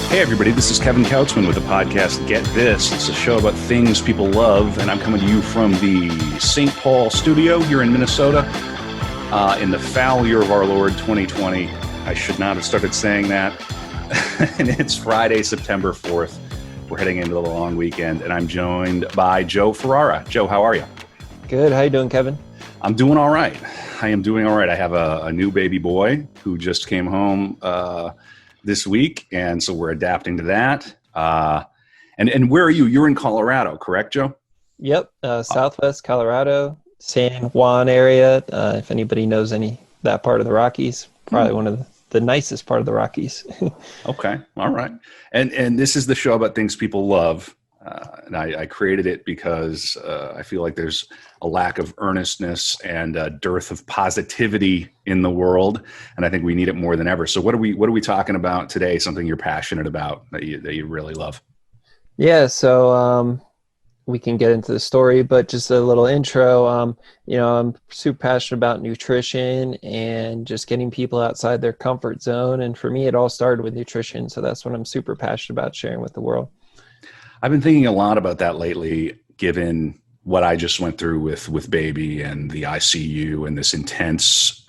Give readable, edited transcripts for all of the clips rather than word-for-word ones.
Hey everybody, this is Kevin Kautzman with the podcast Get This. It's a show about things people love, and I'm coming to you from the St. Paul studio here in Minnesota in the foul year of our Lord 2020. I should not have started saying that. And it's Friday, September 4th. We're heading into the long weekend, and I'm joined by Joe Ferrara. Joe, how are you? Good. How you doing, Kevin? I'm doing all right. I am doing all right. I have a new baby boy who just came home this week, and so we're adapting to that. And where are you? You're in Colorado, correct, Joe? Yep, Southwest Colorado, San Juan area. If anybody knows that part of the Rockies, probably one of the nicest part of the Rockies. Okay, all right. And this is the show about things people love. And I created it because I feel like there's a lack of earnestness and a dearth of positivity in the world, and I think we need it more than ever. So what are we talking about today? Something you're passionate about that you really love? Yeah, so we can get into the story, but just a little intro. I'm super passionate about nutrition and just getting people outside their comfort zone. And for me, it all started with nutrition, so that's what I'm super passionate about sharing with the world. I've been thinking a lot about that lately, given what I just went through with baby and the ICU and this intense,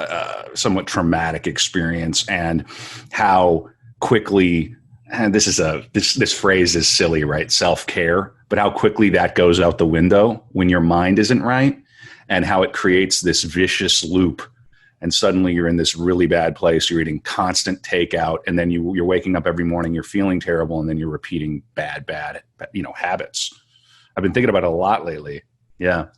somewhat traumatic experience, and how quickly, and this phrase is silly, right? Self-care, but how quickly that goes out the window when your mind isn't right, and how it creates this vicious loop. And suddenly you're in this really bad place. You're eating constant takeout, and then you're waking up every morning, you're feeling terrible, and then you're repeating bad, habits. I've been thinking about it a lot lately. Yeah.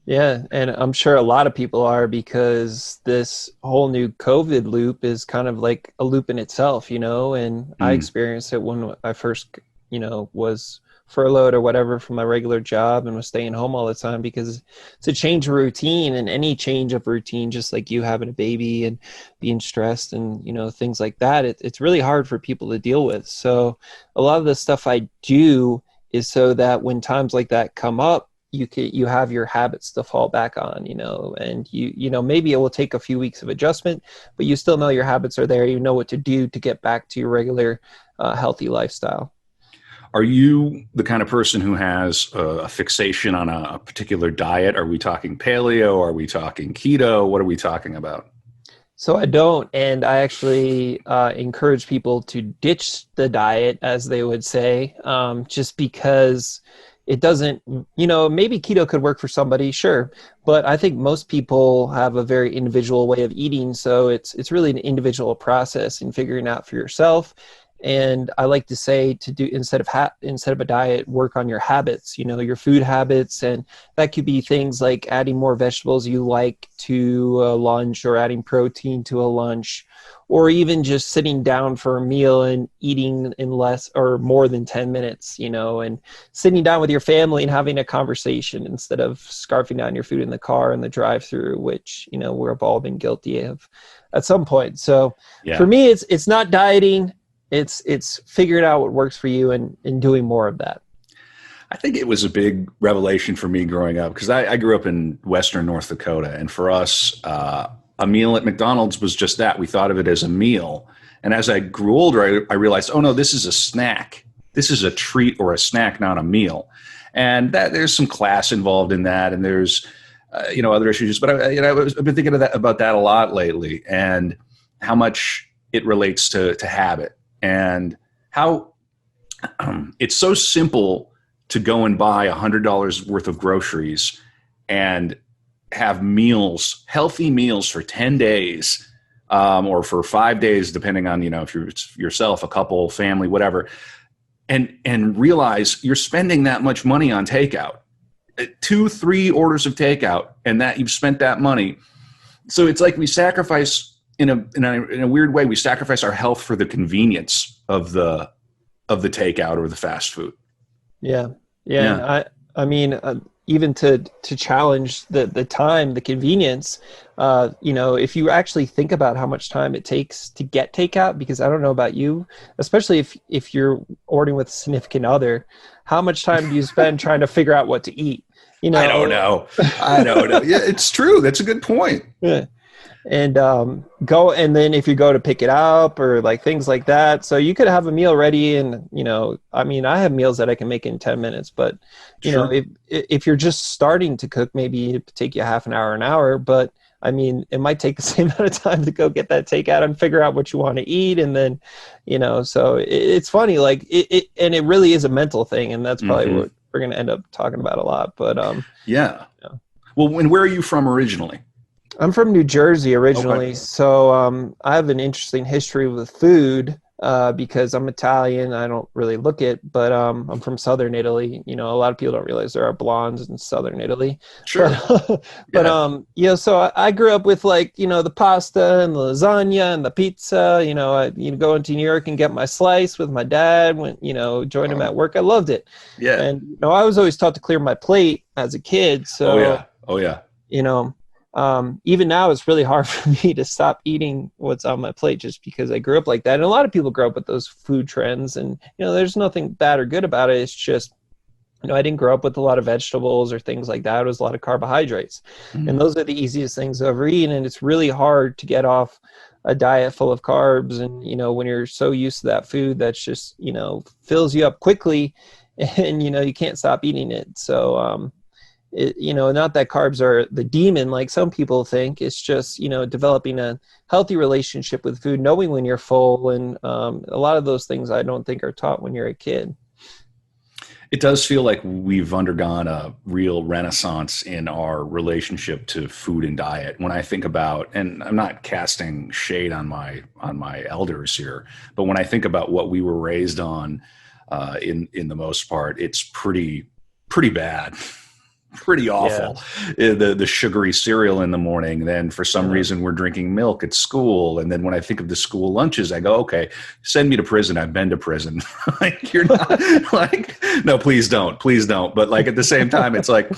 Yeah, and I'm sure a lot of people are, because this whole new COVID loop is kind of like a loop in itself, and I experienced it when I first, was furloughed or whatever from my regular job and was staying home all the time, because it's a change of routine, and any change of routine, just like you having a baby and being stressed and, things like that, it's really hard for people to deal with. So a lot of the stuff I do is so that when times like that come up, you have your habits to fall back on, and maybe it will take a few weeks of adjustment, but you still know your habits are there. You know what to do to get back to your regular healthy lifestyle. Are you the kind of person who has a fixation on a particular diet? Are we talking paleo? Are we talking keto? What are we talking about? So I don't, and I actually encourage people to ditch the diet, as they would say, just because it doesn't, maybe keto could work for somebody, sure, but I think most people have a very individual way of eating, so it's really an individual process in figuring out for yourself. And I like to say to do, instead of a diet, work on your habits, your food habits. And that could be things like adding more vegetables you like to a lunch, or adding protein to a lunch, or even just sitting down for a meal and eating in less or more than 10 minutes, and sitting down with your family and having a conversation instead of scarfing down your food in the car and the drive-through, which, we've all been guilty of at some point. So For me, it's not dieting. It's figuring out what works for you and doing more of that. I think it was a big revelation for me growing up, because I grew up in Western North Dakota, and for us, a meal at McDonald's was just that. We thought of it as a meal. And as I grew older, I realized, oh no, this is a snack. This is a treat or a snack, not a meal. And that there's some class involved in that, and there's other issues. But I've been thinking about that a lot lately, and how much it relates to habit. And how it's so simple to go and buy $100 worth of groceries and have meals, healthy meals for 10 days or for 5 days, depending on, if you're yourself, a couple, family, whatever, and realize you're spending that much money on takeout, 2-3 orders of takeout, and that you've spent that money. So it's like we sacrifice, in a weird way, we sacrifice our health for the convenience of the takeout or the fast food. Yeah. I mean, even to challenge the time, the convenience, if you actually think about how much time it takes to get takeout, because I don't know about you, especially if you're ordering with a significant other, how much time do you spend trying to figure out what to eat? I don't know. Yeah, it's true. That's a good point. Yeah. and go, and then if you go to pick it up or like things like that, so you could have a meal ready, and I mean, I have meals that I can make in 10 minutes, but Sure. if you're just starting to cook, maybe it take you half an hour, but I mean, it might take the same amount of time to go get that takeout and figure out what you want to eat, and then so it's funny, like and it really is a mental thing, and that's probably Hmm. what we're going to end up talking about a lot, but Yeah. yeah. Well, and where are you from originally? I'm from New Jersey Okay. originally, so I have an interesting history with food because I'm Italian. I don't really look it, but I'm from Southern Italy. A lot of people don't realize there are blondes in Southern Italy, but Sure. but Yeah. so I grew up with like the pasta and the lasagna and the pizza. I go into New York and get my slice with my dad when join him at work. I loved it, Yeah. and I was always taught to clear my plate as a kid, Oh so yeah. Oh yeah. you know, even now it's really hard for me to stop eating what's on my plate just because I grew up like that. And a lot of people grow up with those food trends, and there's nothing bad or good about it. It's just I didn't grow up with a lot of vegetables or things like that. It was a lot of carbohydrates, and Mm. those are the easiest things to ever eat. And it's really hard to get off a diet full of carbs. And when you're so used to that food, that's just fills you up quickly, and you can't stop eating it. So not that carbs are the demon like some people think. It's just developing a healthy relationship with food, knowing when you're full, and a lot of those things I don't think are taught when you're a kid. It does feel like we've undergone a real renaissance in our relationship to food and diet. When I think about, and I'm not casting shade on my elders here, but when I think about what we were raised on, in the most part, it's pretty bad. Pretty Yeah, awful. The sugary cereal in the morning. Then for some yeah. reason we're drinking milk at school. And then when I think of the school lunches, I go, okay, send me to prison. I've been to prison. Like you're not like, no, please don't, please don't. But like at the same time, it's like,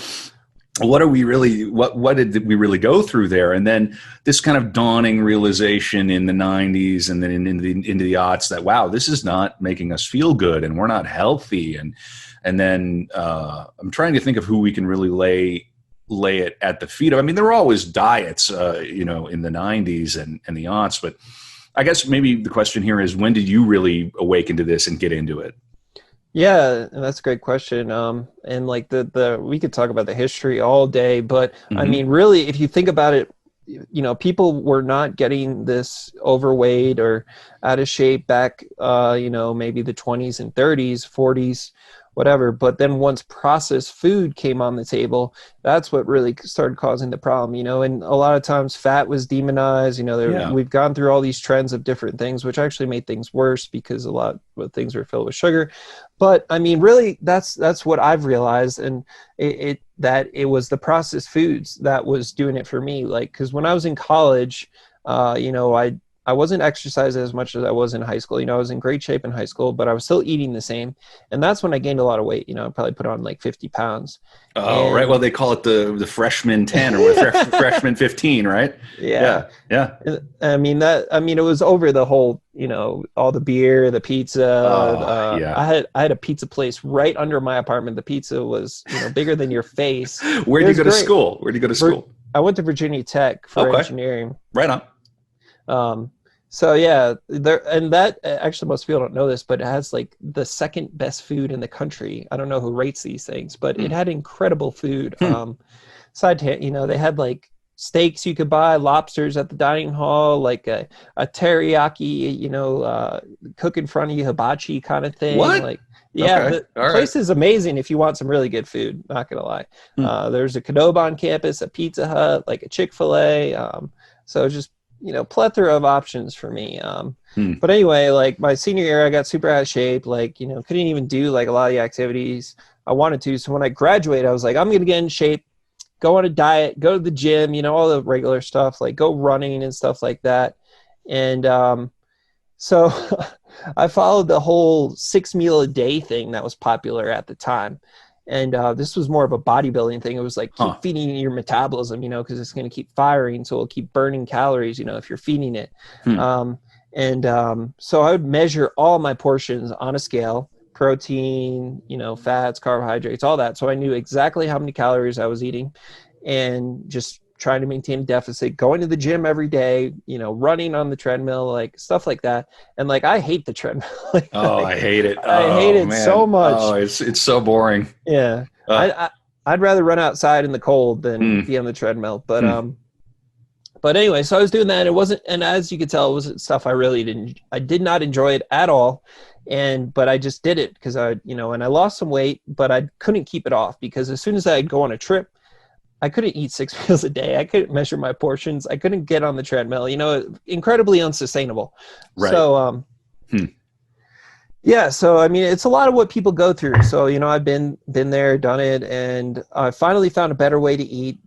what are we really? What did we really go through there? And then this kind of dawning realization in the '90s and then into the aughts that wow, this is not making us feel good, and we're not healthy, and then I'm trying to think of who we can really lay it at the feet of. I mean, there were always diets, in the '90s and the aughts, but I guess maybe the question here is, when did you really awaken to this and get into it? Yeah, and that's a great question. And like the we could talk about the history all day, but I Hmm. mean, really, if you think about it, people were not getting this overweight or out of shape back, maybe the 20s and 30s, 40s, whatever. But then once processed food came on the table, that's what really started causing the problem, and a lot of times fat was demonized. Yeah. We've gone through all these trends of different things, which actually made things worse because a lot of things were filled with sugar. But I mean, really, that's what I've realized, and that it was the processed foods that was doing it for me. Like, because when I was in college, I wasn't exercising as much as I was in high school. I was in great shape in high school, but I was still eating the same, and that's when I gained a lot of weight. I probably put on like 50 pounds, Oh, right. Well, and they call it the freshman 10 or freshman 15, right? yeah. Yeah. Yeah. It was over the whole, all the beer, the pizza. Oh, yeah. I had a pizza place right under my apartment. The pizza was, bigger than your face. It Where'd you was go to great. school? Where'd you go to school? I went to Virginia Tech for Okay. engineering. Right on. Um, so yeah, there, and that actually most people don't know this, but it has like the second best food in the country. I don't know who rates these things, but it Hmm. had incredible food. Hmm. Side to, they had like steaks you could buy, lobsters at the dining hall, like a teriyaki, cook in front of you, hibachi kind of thing. What? Like, yeah, Okay. the All right. place is amazing if you want some really good food. Not gonna lie. Hmm. There's a Qdoba on campus, a Pizza Hut, like a Chick-fil-A. So just plethora of options for me. Hmm. But anyway, like my senior year, I got super out of shape. Like couldn't even do like a lot of the activities I wanted to. So when I graduated, I was like, I'm gonna get in shape, go on a diet, go to the gym, all the regular stuff, like go running and stuff like that. And so I followed the whole 6 meal a day thing that was popular at the time. And this was more of a bodybuilding thing. It was like keep Huh. feeding your metabolism, because it's going to keep firing. So it'll keep burning calories, if you're feeding it. Hmm. So I would measure all my portions on a scale, protein, fats, carbohydrates, all that. So I knew exactly how many calories I was eating, and just trying to maintain a deficit, going to the gym every day, you know, running on the treadmill, like stuff like that. And like, I hate the treadmill. Like, Oh, I hate it. I hate Oh it so man. much. Oh, it's so boring. Yeah. Uh, I'd rather run outside in the cold than mm, be on the treadmill. mm. But anyway, so I was doing that. It wasn't, and as you could tell, it wasn't stuff I did not enjoy it at all. But I just did it because and I lost some weight, but I couldn't keep it off because as soon as I'd go on a trip, I couldn't eat 6 meals a day. I couldn't measure my portions. I couldn't get on the treadmill, incredibly unsustainable. Right. So, Hmm. yeah, so I mean, it's a lot of what people go through. So, I've been there, done it, and I finally found a better way to eat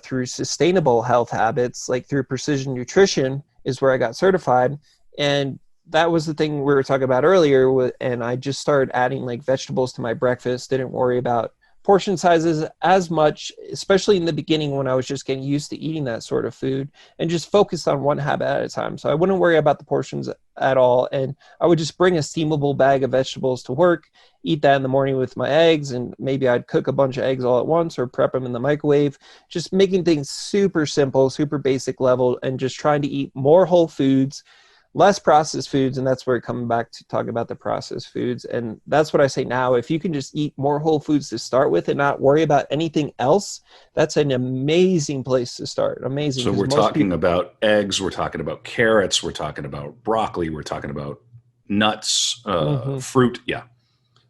through sustainable health habits, like through precision nutrition, is where I got certified. And that was the thing we were talking about earlier. And I just started adding like vegetables to my breakfast. Didn't worry about portion sizes as much, especially in the beginning when I was just getting used to eating that sort of food, and just focused on one habit at a time. So I wouldn't worry about the portions at all. And I would just bring a steamable bag of vegetables to work, eat that in the morning with my eggs, and maybe I'd cook a bunch of eggs all at once or prep them in the microwave, just making things super simple, super basic level, and just trying to eat more whole foods, less processed foods. And that's where we're coming back to talk about the processed foods. And that's what I say now. If you can just eat more whole foods to start with and not worry about anything else, that's an amazing place to start. Amazing. So we're talking about eggs, we're talking about carrots, we're talking about broccoli, we're talking about nuts, fruit. Yeah.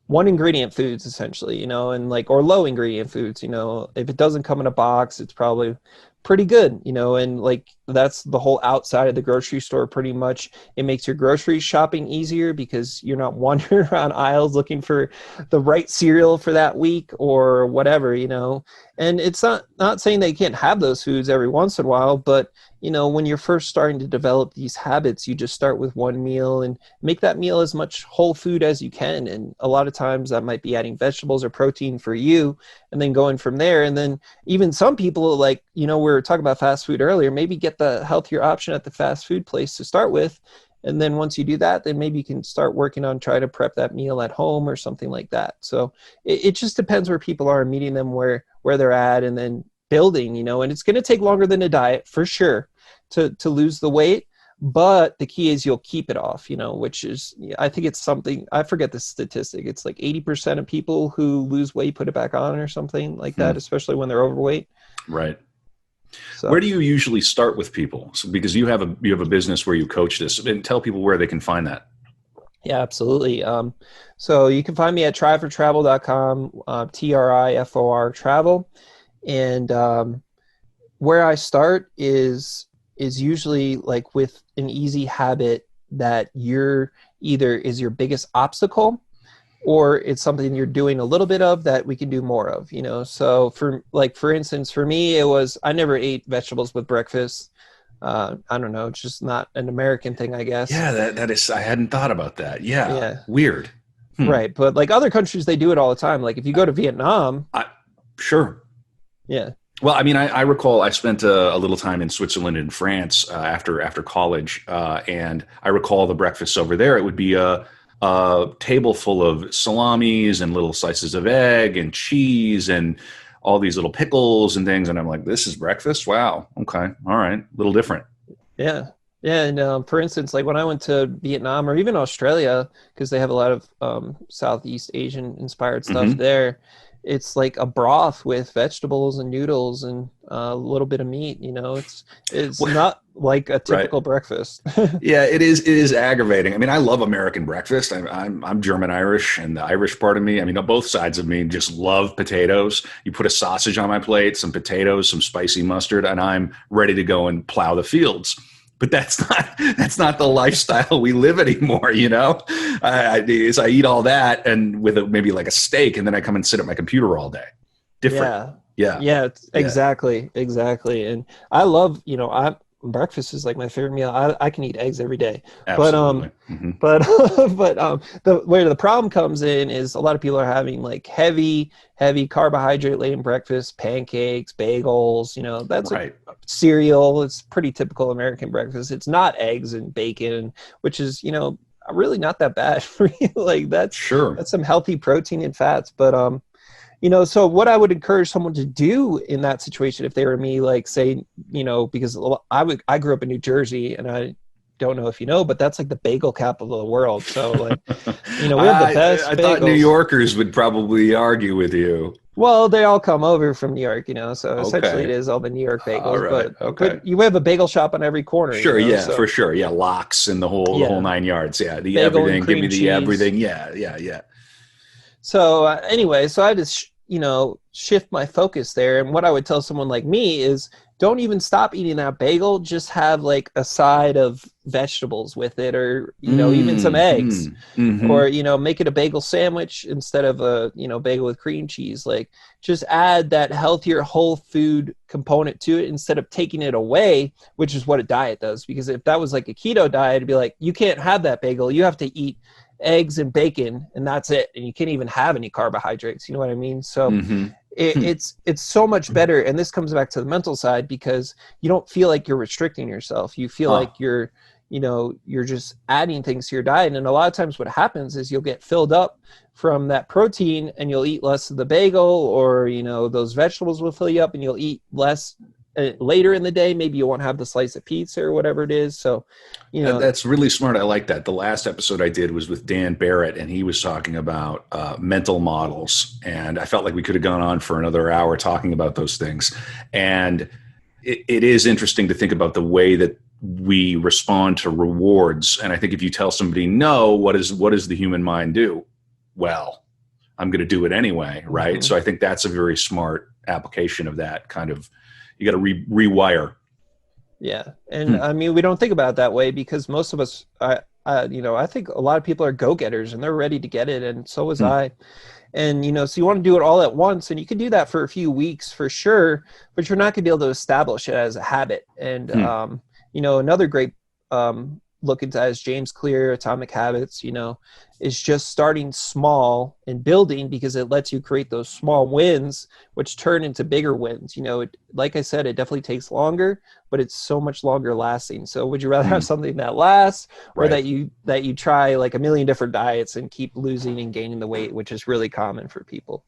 One ingredient foods essentially, and or low ingredient foods, if it doesn't come in a box, it's probably pretty good, and like that's the whole outside of the grocery store pretty much. It makes your grocery shopping easier because you're not wandering around aisles looking for the right cereal for that week or whatever, and it's not saying that you can't have those foods every once in a while, but when you're first starting to develop these habits, you just start with one meal and make that meal as much whole food as you can. And a lot of times that might be adding vegetables or protein for you and then going from there. And then even some people, like, we were talking about fast food earlier, maybe get the healthier option at the fast food place to start with. And then once you do that, then maybe you can start working on trying to prep that meal at home or something like that. So it just depends where people are and meeting them where they're at, and then building, and it's going to take longer than a diet for sure to lose the weight. But the key is you'll keep it off, which is, I think it's something, I forget the statistic. It's like 80% of people who lose weight put it back on or something like that, especially when they're overweight. Right. So, where do you usually start with people? So, because you have a business where you coach this, and tell people where they can find that. Yeah, absolutely. So you can find me at trifortravel.com, TRIFOR travel. And where I start is usually like with an easy habit that you're either is your biggest obstacle, or it's something you're doing a little bit of that we can do more of, So for instance, for me, it was, I never ate vegetables with breakfast. I don't know. It's just not an American thing, I guess. Yeah, that is, I hadn't thought about that. Yeah. Weird. Right. But like other countries, they do it all the time. Like if you go to Vietnam. Sure. Yeah. Well, I mean, I recall I spent a little time in Switzerland and France after college, and I recall the breakfasts over there. It would be a table full of salamis and little slices of egg and cheese and all these little pickles and things. And I'm like, this is breakfast? Wow. Okay. All right. A little different. Yeah. Yeah. And for instance, like when I went to Vietnam or even Australia, because they have a lot of Southeast Asian inspired stuff there, it's like a broth with vegetables and noodles and a little bit of meat. It's not like a typical breakfast. Yeah, it is. It is aggravating. I mean, I love American breakfast. I'm German Irish, and the Irish part of me, I mean, both sides of me just love potatoes. You put a sausage on my plate, some potatoes, some spicy mustard, and I'm ready to go and plow the fields. But that's not the lifestyle we live anymore. I eat all that and with maybe like a steak, and then I come and sit at my computer all day. Different. Yeah. Exactly. And I love, breakfast is like my favorite meal. I can eat eggs every day. Absolutely. But where the problem comes in is a lot of people are having like heavy carbohydrate laden breakfast, pancakes, bagels, that's right. Cereal. It's pretty typical American breakfast. It's not eggs and bacon, which is, really not that bad for you. Like that's some healthy protein and fats. But So what I would encourage someone to do in that situation, if they were me, like say, because I grew up in New Jersey, and I don't know if you know, but that's like the bagel capital of the world. So like, we have the I best thought New bagels. Yorkers would probably argue with you. Well, they all come over from New York, so essentially it Okay. is all the New York All bagels, right. Okay. but you have a bagel shop on every corner, Sure. Yeah. For so sure. Yeah. Locks and the whole yeah, nine yards. Yeah. The bagel and everything. Give me cream the cheese. everything. Yeah. Yeah. Yeah. So anyway, so I just shift my focus there, and what I would tell someone like me is don't even stop eating that bagel. Just have like a side of vegetables with it, or even some eggs, Mm-hmm. or make it a bagel sandwich instead of a bagel with cream cheese. Like just add that healthier whole food component to it instead of taking it away, which is what a diet does. Because if that was like a keto diet, it'd be like, you can't have that bagel, you have to eat eggs and bacon and that's it, and you can't even have any carbohydrates, you know what I mean? So Mm-hmm. it's so much better, and this comes back to the mental side, because you don't feel like you're restricting yourself. You feel Huh. like you're just adding things to your diet, and a lot of times what happens is you'll get filled up from that protein and you'll eat less of the bagel, or those vegetables will fill you up and you'll eat less later in the day. Maybe you won't have the slice of pizza or whatever it is. So That's really smart. I like that. The last episode I did was with Dan Barrett, and he was talking about mental models. And I felt like we could have gone on for another hour talking about those things. And it is interesting to think about the way that we respond to rewards. And I think if you tell somebody no, what does the human mind do? Well, I'm going to do it anyway, right? mhm. So I think that's a very smart application of that kind of. You got to rewire. Yeah, and Hmm. I mean, we don't think about it that way because most of us, I think a lot of people are go-getters and they're ready to get it, and so was Hmm. I. And so you want to do it all at once, and you can do that for a few weeks for sure, but you're not going to be able to establish it as a habit. And Hmm. another great look into that is James Clear, Atomic Habits. Is just starting small and building, because it lets you create those small wins, which turn into bigger wins. Like I said, it definitely takes longer, but it's so much longer lasting. So would you rather have Hmm. something that lasts, or Right. that you try like a million different diets and keep losing and gaining the weight, which is really common for people?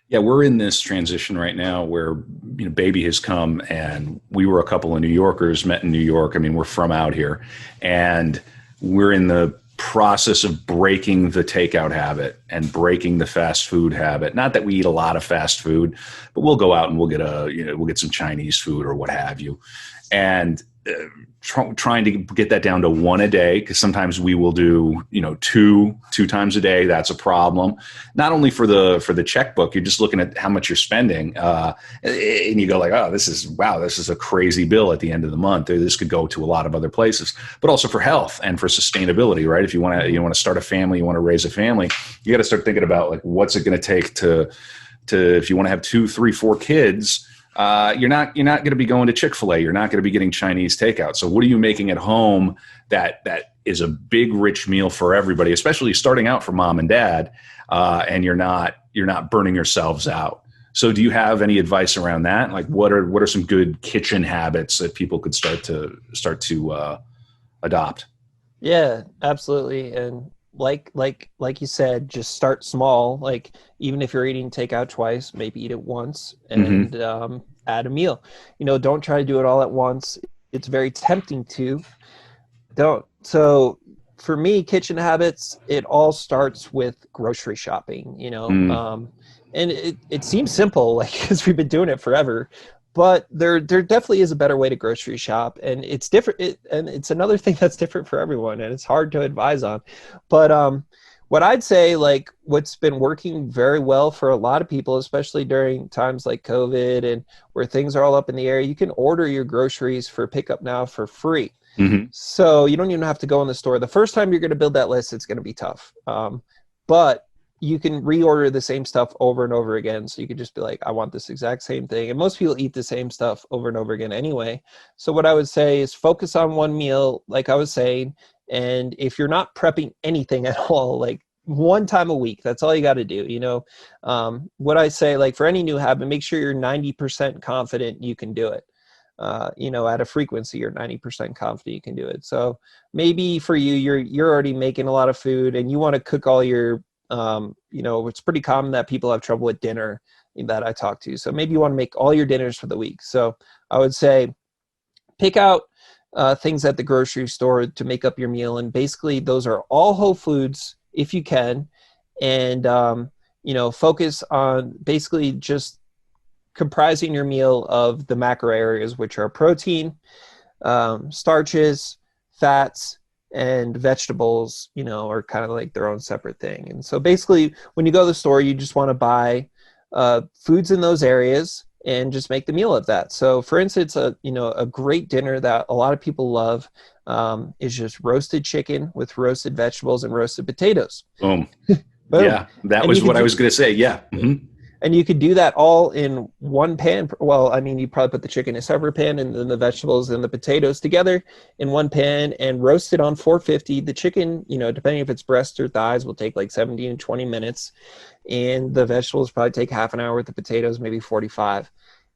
Yeah, we're in this transition right now where baby has come, and we were a couple of New Yorkers met in New York. I mean, we're from out here, and we're in the process of breaking the takeout habit and breaking the fast food habit. Not that we eat a lot of fast food, but we'll go out and we'll get some Chinese food or what have you, and trying to get that down to one a day, because sometimes we will do two times a day. That's a problem, not only for the checkbook. You're just looking at how much you're spending, and you go like, oh, this is a crazy bill at the end of the month. This could go to a lot of other places, but also for health and for sustainability, right? If you want to start a family, you want to raise a family, you got to start thinking about like, what's it going to take to if you want to have 2, 3, 4 kids. You're not going to be going to Chick-fil-A. You're not going to be getting Chinese takeout. So what are you making at home that is a big, rich meal for everybody, especially starting out for mom and dad, and you're not burning yourselves out. So do you have any advice around that? Like what are some good kitchen habits that people could start to adopt? Yeah, absolutely. And like you said, just start small. Like even if you're eating takeout twice, maybe eat it once Mm-hmm. and add a meal. Don't try to do it all at once. It's very tempting to. Don't. So for me, kitchen habits, it all starts with grocery shopping. Mm. And it seems simple, like because we've been doing it forever, but there definitely is a better way to grocery shop, and it's different. And it's another thing that's different for everyone, and it's hard to advise on. But what I'd say, like what's been working very well for a lot of people, especially during times like COVID and where things are all up in the air, you can order your groceries for pickup now for free. Mm-hmm. So you don't even have to go in the store. The first time you're going to build that list, it's going to be tough. But you can reorder the same stuff over and over again. So you could just be like, I want this exact same thing. And most people eat the same stuff over and over again anyway. So what I would say is focus on one meal, like I was saying. And if you're not prepping anything at all, like one time a week, that's all you got to do. What I say, like for any new habit, make sure you're 90% confident you can do it. At a frequency you're 90% confident you can do it. So maybe for you, you're already making a lot of food and you want to cook all your It's pretty common that people have trouble with dinner that I talk to. So maybe you want to make all your dinners for the week. So I would say pick out things at the grocery store to make up your meal. And basically those are all whole foods if you can. And, focus on basically just comprising your meal of the macro areas, which are protein, starches, fats, and vegetables, are kind of like their own separate thing. And so basically when you go to the store, you just want to buy foods in those areas and just make the meal of that. So for instance, a great dinner that a lot of people love is just roasted chicken with roasted vegetables and roasted potatoes. Boom. Boom. Yeah, that was what I was going to say. Yeah. Mm-hmm. And you could do that all in one pan. Well, I mean, you probably put the chicken in a separate pan and then the vegetables and the potatoes together in one pan and roast it on 450. The chicken, depending if it's breast or thighs, will take like 17 to 20 minutes. And the vegetables probably take half an hour with the potatoes, maybe 45.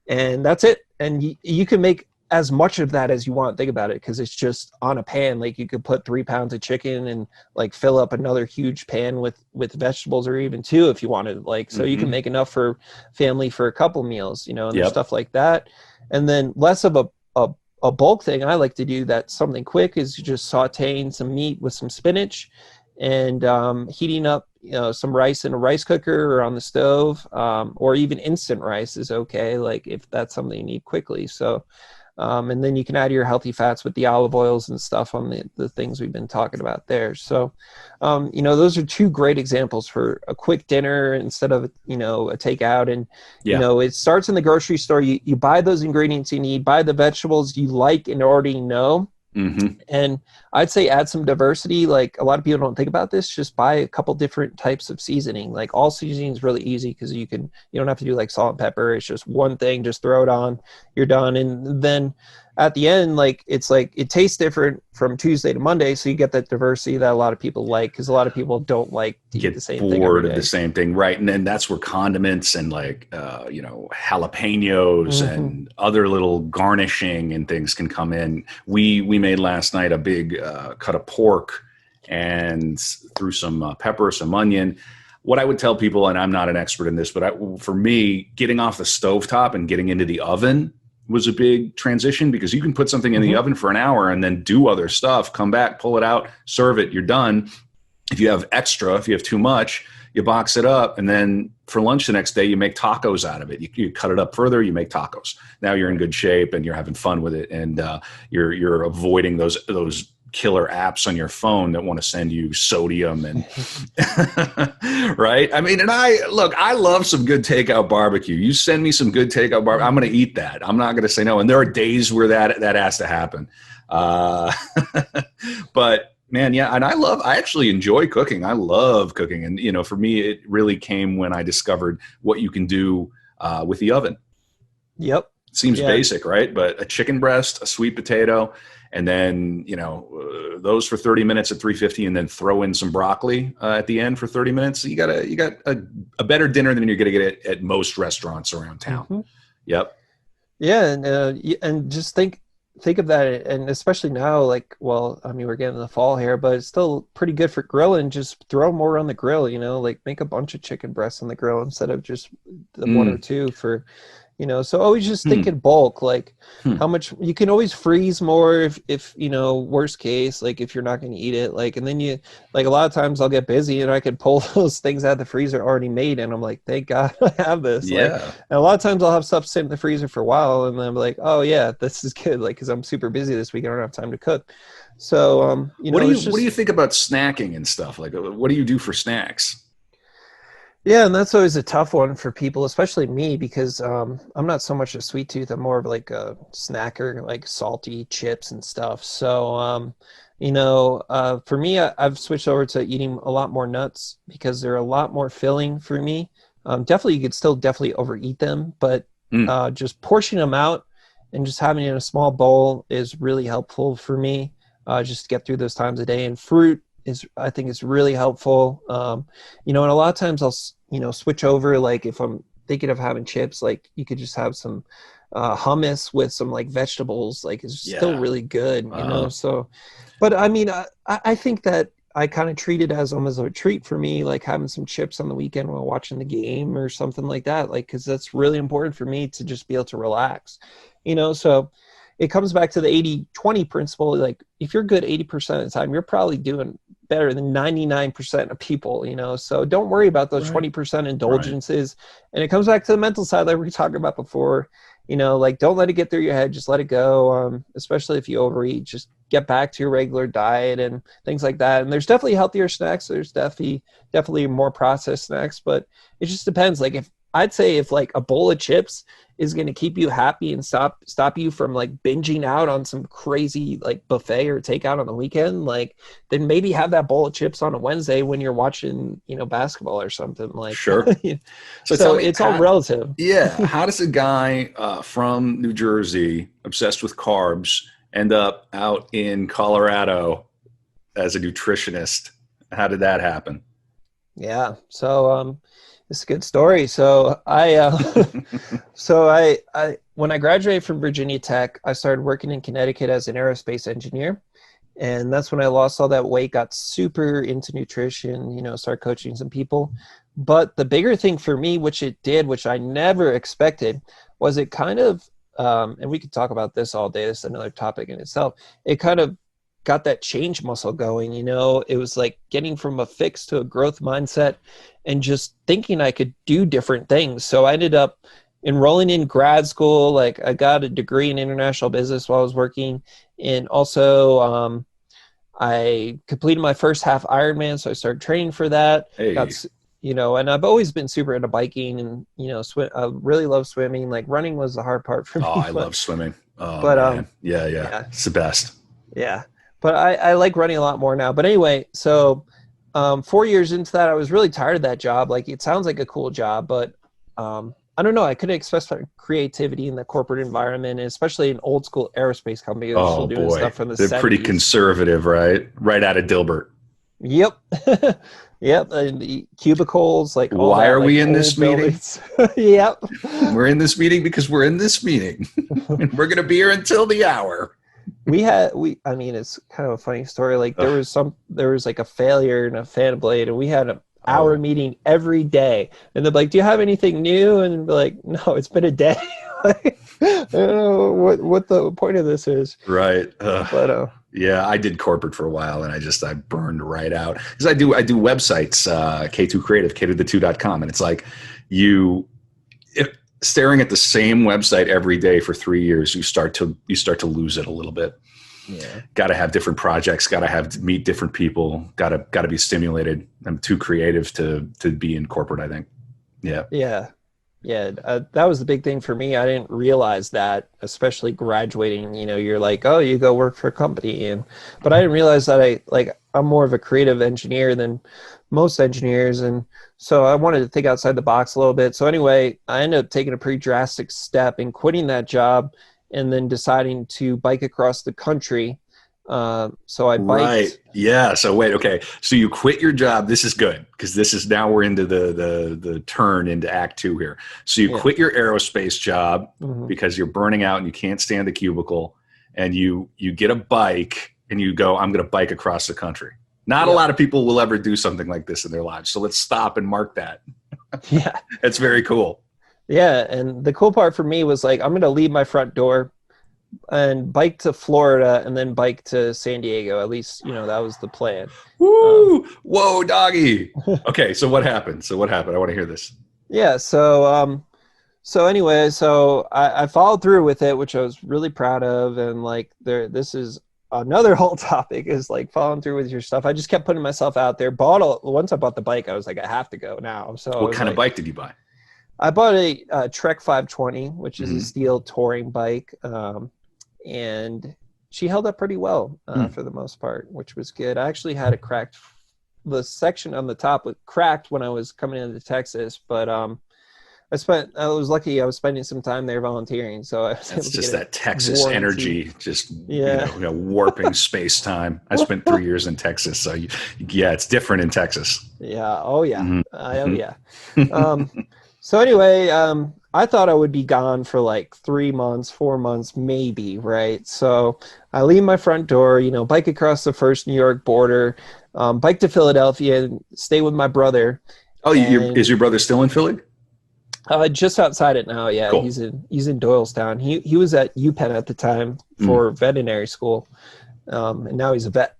And that's it. And you can make as much of that as you want. Think about it, because it's just on a pan. Like you could put 3 pounds of chicken and like fill up another huge pan with vegetables, or even 2 if you wanted. Like, so you can make enough for family for a couple meals, and there's stuff like that. And then less of a bulk thing I like to do that's something quick is just sauteing some meat with some spinach and heating up some rice in a rice cooker or on the stove, or even instant rice is okay, like if that's something you need quickly. So and then you can add your healthy fats with the olive oils and stuff on the things we've been talking about there. So, those are 2 great examples for a quick dinner instead of, a takeout. And, it starts in the grocery store. You buy those ingredients you need, buy the vegetables you like and already know. Mm-hmm. And I'd say add some diversity. Like a lot of people don't think about this. Just buy a couple different types of seasoning. Like all seasoning is really easy because you don't have to do like salt and pepper. It's just one thing. Just throw it on. You're done. And then at the end, it tastes different from Tuesday to Monday. So you get that diversity that a lot of people like, because a lot of people don't like to eat the same thing. Get bored of the same thing. Right. And then that's where condiments and jalapenos and other little garnishing and things can come in. We made last night a big cut of pork and threw some pepper, some onion. What I would tell people, and I'm not an expert in this, but for me, getting off the stovetop and getting into the oven was a big transition, because you can put something in the oven for an hour and then do other stuff, come back, pull it out, serve it, you're done. If you have too much, you box it up, and then for lunch the next day, you make tacos out of it. You cut it up further, you make tacos. Now you're in good shape and you're having fun with it, and you're avoiding those killer apps on your phone that want to send you sodium and right. I mean, and I love some good takeout barbecue. You send me some good takeout barbecue, I'm going to eat that. I'm not going to say no. And there are days where that has to happen. But man, yeah. And I actually enjoy cooking. I love cooking. And, for me, it really came when I discovered what you can do with the oven. Yep. Seems basic, right? But a chicken breast, a sweet potato, and then, those for 30 minutes at 350, and then throw in some broccoli at the end for 30 minutes. You got a better dinner than you're going to get at most restaurants around town. Mm-hmm. Yep. Yeah. And just think of that. And especially now, we're getting the fall here, but it's still pretty good for grilling. Just throw more on the grill, make a bunch of chicken breasts on the grill instead of just the 1 or 2 for, so always just think in bulk, how much you can always freeze more if worst case, if you're not going to eat it, and then a lot of times I'll get busy and I can pull those things out of the freezer already made. And I'm like, thank God I have this. Yeah. And a lot of times I'll have stuff sit in the freezer for a while and then I'm like, oh yeah, this is good. Cause I'm super busy this week. I don't have time to cook. So, what do you think about snacking and stuff? What do you do for snacks? Yeah, and that's always a tough one for people, especially me, because I'm not so much a sweet tooth. I'm more of like a snacker, like salty chips and stuff. So, for me, I've switched over to eating a lot more nuts because they're a lot more filling for me. Definitely, you could still definitely overeat them, but just portioning them out and just having it in a small bowl is really helpful for me, just to get through those times a day. And fruit, I think it's really helpful. And a lot of times I'll, switch over, if I'm thinking of having chips, you could just have some hummus with some vegetables, it's still really good, so, but I mean, I think that I kind of treat it as almost a treat for me, like having some chips on the weekend while watching the game or something like that. Like, because that's really important for me to just be able to relax, so it comes back to the 80-20 principle. Like, if you're good 80% of the time, you're probably doing better than 99% of people, so don't worry about those 20% indulgences. And it comes back to the mental side, like we talked about before. Like, don't let it get through your head. Just let it go. Especially if you overeat, just get back to your regular diet and things like that. And there's definitely healthier snacks. There's definitely more processed snacks, but it just depends. Like, if like a bowl of chips is going to keep you happy and stop you from like binging out on some crazy like buffet or takeout on the weekend, like, then maybe have that bowl of chips on a Wednesday when you're watching, basketball or something, like. Sure. So tell me, it's all relative. Yeah. How does a guy from New Jersey, obsessed with carbs, end up out in Colorado as a nutritionist? How did that happen? Yeah. So, it's a good story. So I when I graduated from Virginia Tech, I started working in Connecticut as an aerospace engineer. And that's when I lost all that weight, got super into nutrition, started coaching some people. But the bigger thing for me, which I never expected, was it kind of, and we could talk about this all day, this is another topic in itself, it kind of got that change muscle going. It was like getting from a fixed to a growth mindset and just thinking I could do different things. So I ended up enrolling in grad school. Like, I got a degree in international business while I was working. And also I completed my first half Ironman. So I started training for that. Hey. And I've always been super into biking and, I really love swimming. Like, running was the hard part for me. Oh, I love swimming. Oh, but, man. Yeah. It's the best. Yeah. But I like running a lot more now. But anyway, so 4 years into that, I was really tired of that job. Like, it sounds like a cool job, but I don't know. I couldn't express my creativity in the corporate environment, and especially an old school aerospace company. They're still doing stuff from the 70s. They're pretty conservative, right? Right out of Dilbert. Yep. Yep. And the cubicles, like, all why that, are like, we in this meeting? Yep. We're in this meeting because we're in this meeting. And we're going to be here until the hour. I mean, it's kind of a funny story. Like, there was like a failure in a fan blade, and we had an hour meeting every day. And they're like, do you have anything new? And be like, no, it's been a day. Like, I don't know what the point of this is. Right. But yeah, I did corporate for a while, and I burned right out because I do websites, K2 Creative, K2the2.com. And it's like staring at the same website every day for 3 years, you start to lose it a little bit. Yeah. Got to have different projects, got to meet different people, got to be stimulated. I'm too creative to be in corporate, I think. Yeah. Yeah. Yeah. That was the big thing for me. I didn't realize that, especially graduating, you're like, oh, you go work for a company. But I didn't realize that I'm more of a creative engineer than most engineers. And so I wanted to think outside the box a little bit. So anyway, I ended up taking a pretty drastic step in quitting that job and then deciding to bike across the country. So I biked. Right. Yeah. So wait, okay. So you quit your job. This is good because now we're into the turn into act 2 here. So you quit your aerospace job because you're burning out and you can't stand the cubicle, and you get a bike and you go, I'm going to bike across the country. Not a lot of people will ever do something like this in their lives. So let's stop and mark that. Yeah. It's very cool. Yeah. And the cool part for me was, like, I'm going to leave my front door and bike to Florida and then bike to San Diego. At least, that was the plan. Woo! Whoa, doggy. Okay. So what happened? I want to hear this. Yeah. So anyway, I followed through with it, which I was really proud of. And this is another whole topic, is like following through with your stuff. I just kept putting myself out there. Once I bought the bike, I was like, I have to go now. So what kind of bike did you buy? I bought a Trek 520, which is a steel touring bike. And she held up pretty well for the most part, which was good. I actually had the section on the top was cracked when I was coming into Texas, but I was lucky. I was spending some time there volunteering, so I was able to just get that Texas warranty. energy, just warping space time. I spent 3 years in Texas, so it's different in Texas. Yeah. Oh yeah. Oh yeah. So anyway, I thought I would be gone for like 3 months, 4 months, maybe, right? So I leave my front door, bike across the first New York border, bike to Philadelphia, and stay with my brother. Oh, is And your brother still in Philly? just outside it now, yeah. Cool. He's in Doylestown. He was at UPenn at the time for veterinary school, and now he's a vet.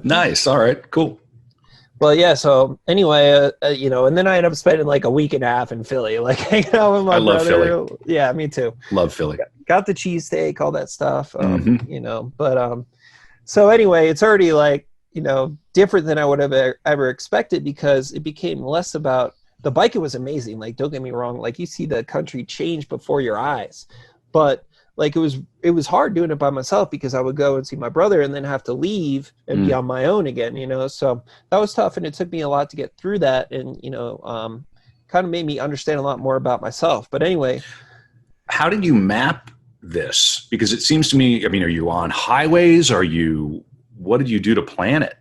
Nice. All right. Cool. Well, yeah. So anyway, and then I ended up spending like a week and a half in Philly, like hanging out with my I love brother. Philly. Yeah, me too. Love Philly. Got the cheesesteak, all that stuff. But so anyway, it's already like different than I would have ever expected, because it became less about the bike. It was amazing. Like, don't get me wrong. Like, you see the country change before your eyes, but like it was hard doing it by myself, because I would go and see my brother and then have to leave and be on my own again, so that was tough. And it took me a lot to get through that, and kind of made me understand a lot more about myself. But anyway, how did you map this? Because it seems to me, I mean, are you on highways? What did you do to plan it?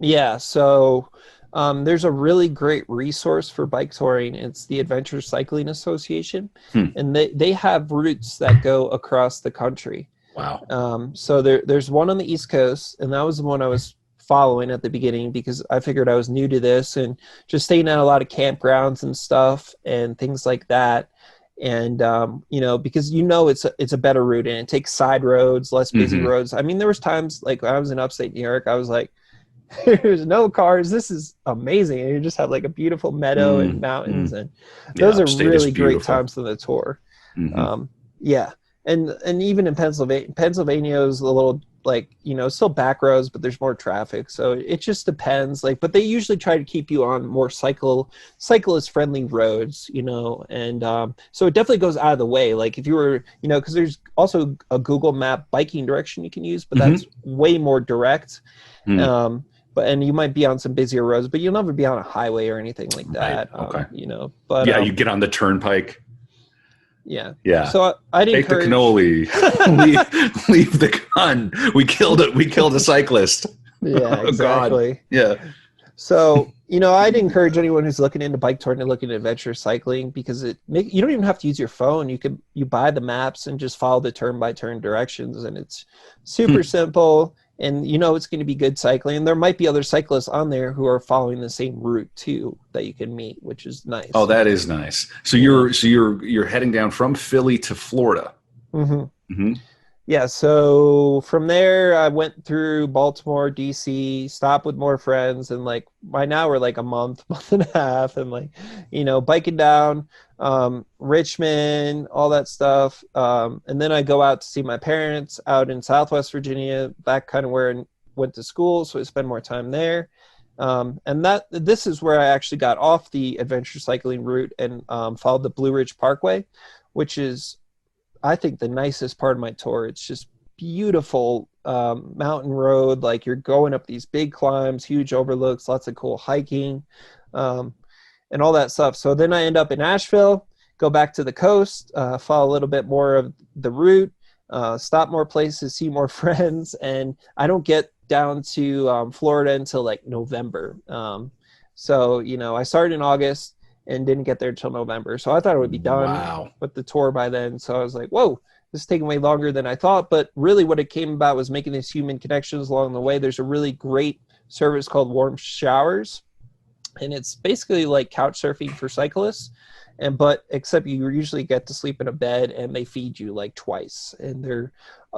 Yeah, so there's a really great resource for bike touring. It's the Adventure Cycling Association, and they have routes that go across the country. Wow. So there's one on the East Coast, and that was the one I was following at the beginning, because I figured I was new to this and just staying at a lot of campgrounds and stuff and things like that. And because it's a better route, and it takes side roads, less busy roads. I mean, there was times like when I was in upstate New York, I was like, there's no cars. This is amazing. And you just have like a beautiful meadow and mountains, and those are really great times on the tour. Yeah. And even in Pennsylvania is a little like, still back roads, but there's more traffic. So it just depends. Like, but they usually try to keep you on more cyclist friendly roads, and so it definitely goes out of the way. Like if you were, because there's also a Google Map biking direction you can use, but that's way more direct. And you might be on some busier roads, but you'll never be on a highway or anything like that. Right. Okay. But yeah, you get on the turnpike. Yeah. Yeah. So I didn't take the cannoli. leave the gun. We killed it. We killed a cyclist. Yeah, exactly. God. Yeah. So, I'd encourage anyone who's looking into bike touring to look into adventure cycling, because you don't even have to use your phone. You buy the maps and just follow the turn by turn directions, and it's super simple. And it's going to be good cycling. And there might be other cyclists on there who are following the same route too that you can meet, which is nice. Oh, that is nice. So you're heading down from Philly to Florida. Yeah. So from there, I went through Baltimore, DC, stopped with more friends, and like by now we're like a month and a half, and like biking down Richmond, all that stuff, and then I go out to see my parents out in Southwest Virginia, back kind of where I went to school, so I spend more time there. And this is where I actually got off the adventure cycling route and followed the Blue Ridge Parkway, which is, I think, the nicest part of my tour. It's just beautiful mountain road. Like you're going up these big climbs, huge overlooks, lots of cool hiking, and all that stuff. So then I end up in Asheville, go back to the coast, follow a little bit more of the route, stop more places, see more friends, and I don't get down to Florida until like November. So I started in August and didn't get there until November. So I thought it would be done with the tour by then. So I was like, whoa, this is taking way longer than I thought. But really what it came about was making these human connections along the way. There's a really great service called Warm Showers, and it's basically like couch surfing for cyclists. But except you usually get to sleep in a bed, and they feed you like twice. And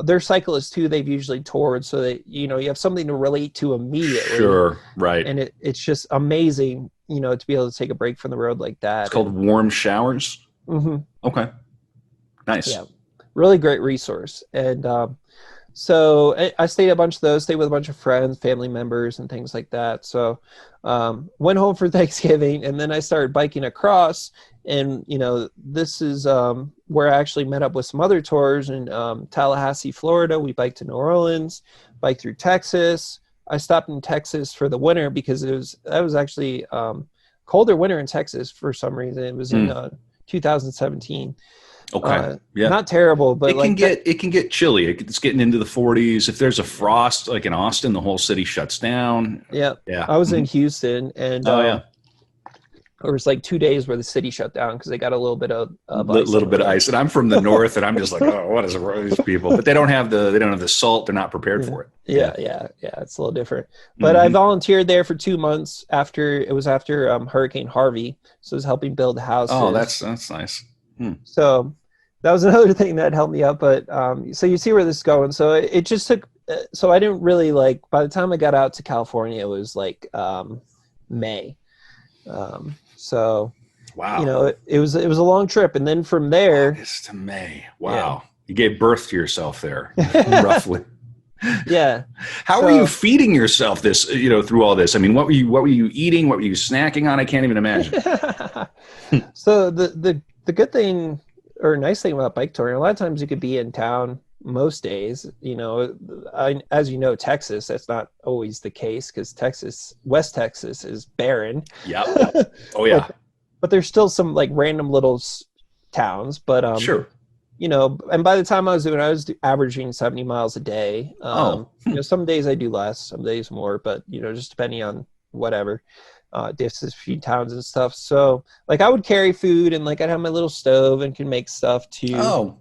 they're cyclists too. They've usually toured, so that you have something to relate to immediately. Sure, right. And it's just amazing, to be able to take a break from the road like that. It's called Warm Showers. Okay, nice. Yeah, really great resource. And so I stayed a bunch of those. Stayed with a bunch of friends, family members, and things like that. So went home for Thanksgiving, and then I started biking across. And this is where I actually met up with some other tours in Tallahassee, Florida. We biked to New Orleans, biked through Texas. I stopped in Texas for the winter because that was actually colder winter in Texas for some reason. It was in 2017. Okay. Yeah. Not terrible, but it can get chilly. It's getting into the 40s. If there's a frost, like in Austin, the whole city shuts down. Yeah. I was in Houston, and There was like 2 days where the city shut down because they got a little bit of ice. Little bit of ice. And I'm from the north, and I'm just like, oh, what is wrong with these people? But they don't have the salt. They're not prepared for it. Yeah. It's a little different. But I volunteered there for 2 months after Hurricane Harvey. So I was helping build houses. Oh, that's nice. So that was another thing that helped me out. But so you see where this is going. So it just took. So I didn't really like. By the time I got out to California, it was like May. So wow, you know, it was a long trip, and then from there, August to May. Wow, you gave birth to yourself there, roughly. Yeah. How were you feeding yourself this? Through all this. I mean, what were you eating? What were you snacking on? I can't even imagine. So the good thing or nice thing about bike touring, a lot of times you could be in town most days. As you know, Texas, that's not always the case because West Texas is barren. Yeah. Oh yeah. But there's still some like random little towns. But sure. And by the time I was averaging 70 miles a day. Some days I do less, some days more, but just depending on whatever. Distance between towns and stuff. So like I would carry food and like I'd have my little stove and can make stuff too.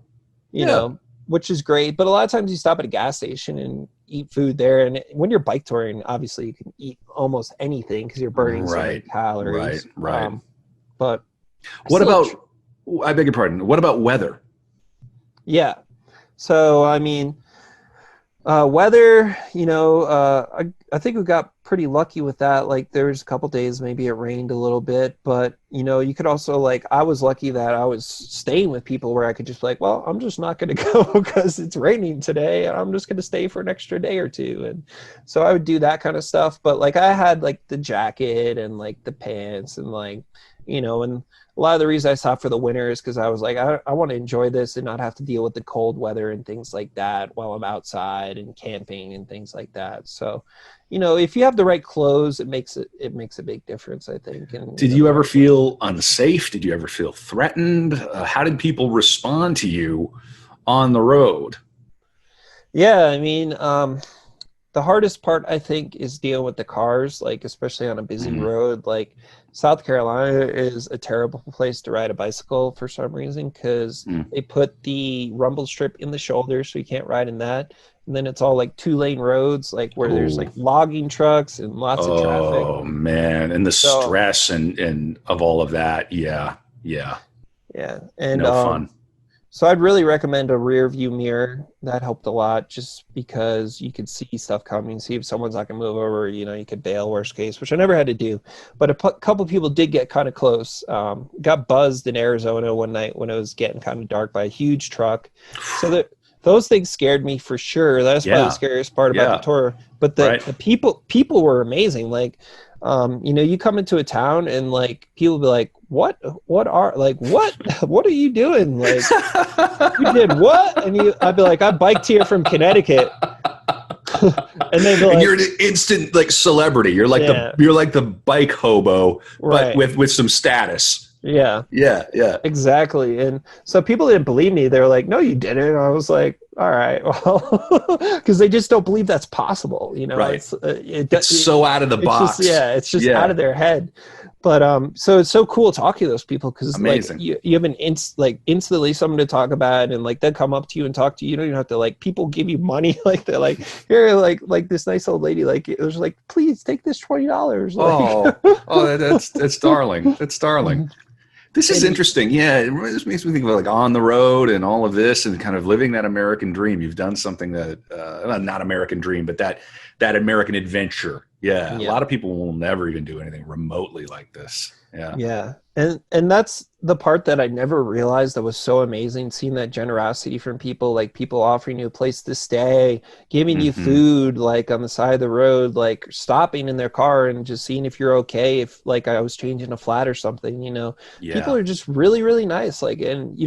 Which is great. But a lot of times you stop at a gas station and eat food there. And when you're bike touring, obviously you can eat almost anything because you're burning so many calories. Right. But what about, I beg your pardon, what about weather? Yeah. So, I mean, weather, I think we got pretty lucky with that. Like there was a couple days, maybe it rained a little bit, but you could also like, I was lucky that I was staying with people where I could just like, well, I'm just not going to go because it's raining today and I'm just going to stay for an extra day or two. And so I would do that kind of stuff. But like I had like the jacket and like the pants and like, and a lot of the reason I stopped for the winter is because I was like, I want to enjoy this and not have to deal with the cold weather and things like that while I'm outside and camping and things like that. So, if you have the right clothes, it makes a big difference, I think. And did you ever feel unsafe? Did you ever feel threatened? How did people respond to you on the road? Yeah, I mean, the hardest part, I think, is dealing with the cars, like especially on a busy road. Like South Carolina is a terrible place to ride a bicycle for some reason because they put the rumble strip in the shoulder so you can't ride in that. And then it's all like 2-lane roads, like where there's like logging trucks and lots of traffic. Oh man, and the stress and of all of that. Yeah. And no fun. So I'd really recommend a rear view mirror. That helped a lot just because you could see stuff coming, see if someone's not going to move over, you could bail worst case, which I never had to do. But a couple people did get kind of close. Got buzzed in Arizona one night when it was getting kind of dark by a huge truck. So those things scared me for sure. That's probably the scariest part about the tour. But the people were amazing. Like, you come into a town and like people be like, what are you doing? Like, you did what? And I'd be like, I biked here from Connecticut. And they'd be like, and you're an instant like celebrity. You're like the bike hobo, but with some status. Yeah, exactly. And so people didn't believe me. They were like, no, you didn't. And I was like, all right, well, because they just don't believe that's possible. Right. It's so out of the box. It's just out of their head. But so it's so cool talking to those people because like you have instantly something to talk about, and like they'll come up to you and talk to you. You don't even have to like, people give you money. Like they're like, here, like this nice old lady, like it was like, please take this $20. Like, that's darling. That's darling. This is interesting. Yeah, this makes me think about like on the road and all of this and kind of living that American dream. You've done something that, not American dream, but that American adventure. Yeah, a lot of people will never even do anything remotely like this. Yeah. And that's the part that I never realized that was so amazing, seeing that generosity from people, like people offering you a place to stay, giving you food, like on the side of the road, like stopping in their car and just seeing if you're okay, if like I was changing a flat or something, people are just really, really nice. Like, and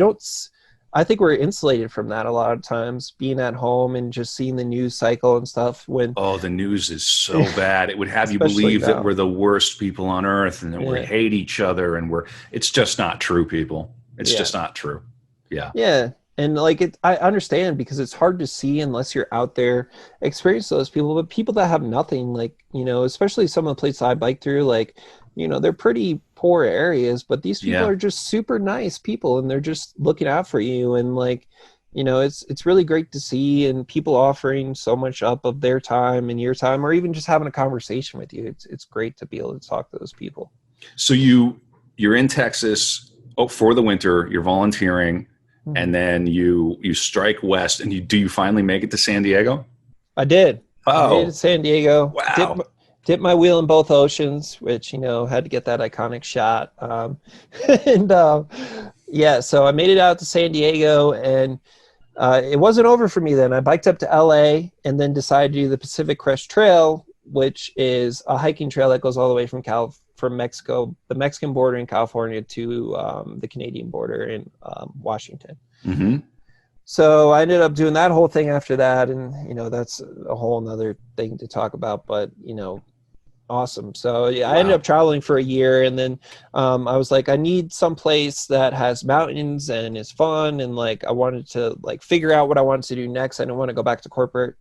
I think we're insulated from that a lot of times, being at home and just seeing the news cycle and stuff. The news is so bad. It would have you believe that we're the worst people on earth and that we hate each other and it's just not true, people. It's just not true. Yeah. Yeah. And like I understand because it's hard to see unless you're out there experience those people, but people that have nothing, like, especially some of the places I bike through, like they're pretty poor areas, but these people Yeah. are just super nice people, and they're just looking out for you. And like, it's really great to see, and people offering so much up of their time and your time, or even just having a conversation with you. It's great to be able to talk to those people. So you're in Texas for the winter, you're volunteering, and then you strike west, and do you finally make it to San Diego? I did. I made it to Oh, San Diego. wow. Dipped my wheel in both oceans, which had to get that iconic shot. And yeah, so I made it out to San Diego, and it wasn't over for me then. I biked up to LA and then decided to do the Pacific Crest Trail, which is a hiking trail that goes all the way from Mexico, the Mexican border in California, to the Canadian border in Washington. Mm-hmm. So I ended up doing that whole thing after that, and that's a whole nother thing to talk about. But awesome. So yeah, Wow. I ended up traveling for a year, and then I was like, I need some place that has mountains and is fun, and like I wanted to like figure out what I wanted to do next. I didn't want to go back to corporate.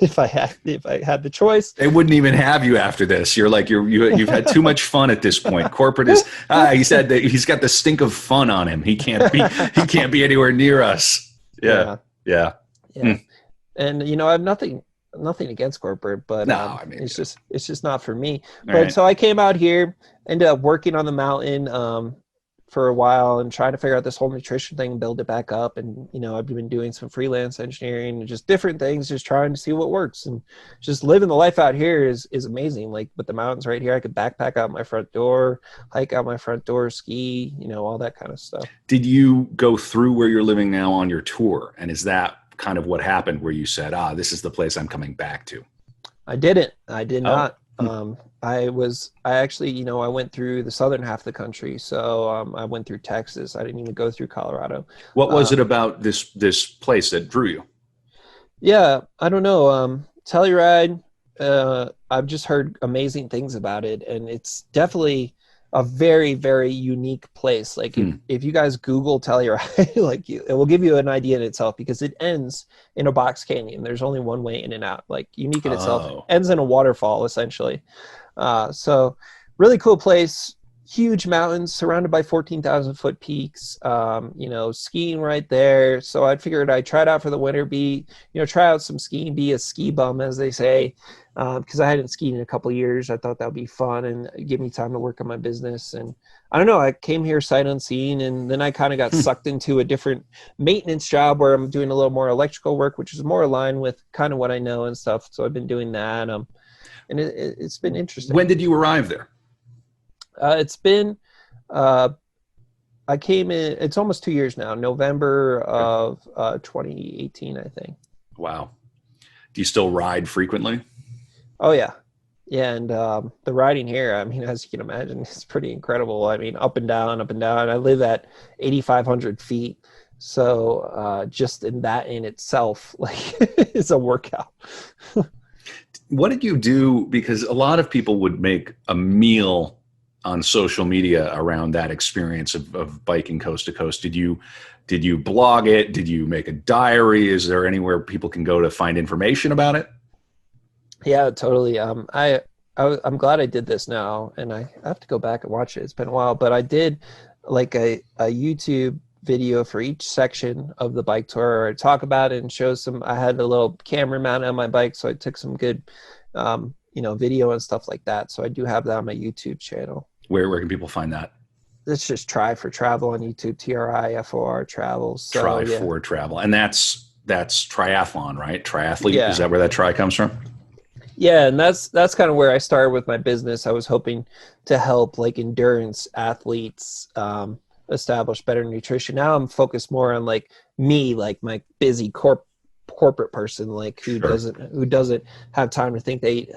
If I had the choice. They wouldn't even have you after this. You're like you've had too much fun at this point. Corporate is he said that he's got the stink of fun on him. He can't be anywhere near us. Yeah. And I have nothing against corporate, but no, I mean, it's just not for me. All But right. so I came out here, ended up working on the mountain for a while and trying to figure out this whole nutrition thing, build it back up. And I've been doing some freelance engineering and just different things, just trying to see what works. And just living the life out here is amazing. Like with the mountains right here, I could backpack out my front door, hike out my front door, ski, all that kind of stuff. Did you go through where you're living now on your tour? And is that kind of what happened where you said, this is the place I'm coming back to? I didn't. I did not. I actually, I went through the southern half of the country. So I went through Texas. I didn't even go through Colorado. What was it about this place that drew you? Yeah, I don't know. Telluride, I've just heard amazing things about it. And it's definitely a very, very unique place. Like if you guys Google Telluride, like it will give you an idea in itself, because it ends in a box canyon. There's only one way in and out, like unique in itself. Ends in a waterfall, essentially. So really cool place, huge mountains surrounded by 14,000 foot peaks, skiing right there. So I figured I'd try it out for the winter, try out some skiing, be a ski bum, as they say. Because I hadn't skied in a couple of years. I thought that would be fun and give me time to work on my business. And I don't know, I came here sight unseen, and then I kind of got sucked into a different maintenance job where I'm doing a little more electrical work, which is more aligned with kind of what I know and stuff. So I've been doing that. And it's been interesting. When did you arrive there? It's been, I came in, it's almost 2 years now, November of 2018, I think. Wow. Do you still ride frequently? Oh yeah. Yeah. And the riding here, I mean, as you can imagine, it's pretty incredible. I mean, up and down, up and down. I live at 8,500 feet. So just in that in itself, like it's a workout. What did you do? Because a lot of people would make a meal on social media around that experience of biking coast to coast. Did you blog it? Did you make a diary? Is there anywhere people can go to find information about it? Yeah, totally. I'm glad I did this now, and I have to go back and watch it. It's been a while, but I did like a YouTube video for each section of the bike tour, where I talk about it and show some. I had a little camera mounted on my bike, so I took some good, video and stuff like that. So I do have that on my YouTube channel. Where can people find that? Let's just Try for Travel on YouTube. TRIFOR Travel. So, Try for Travel, and that's triathlon, right? Triathlete. Yeah. Is that where that try comes from? Yeah, and that's kind of where I started with my business. I was hoping to help like endurance athletes establish better nutrition. Now I'm focused more on like me, like my busy corporate person, like who doesn't have time to think they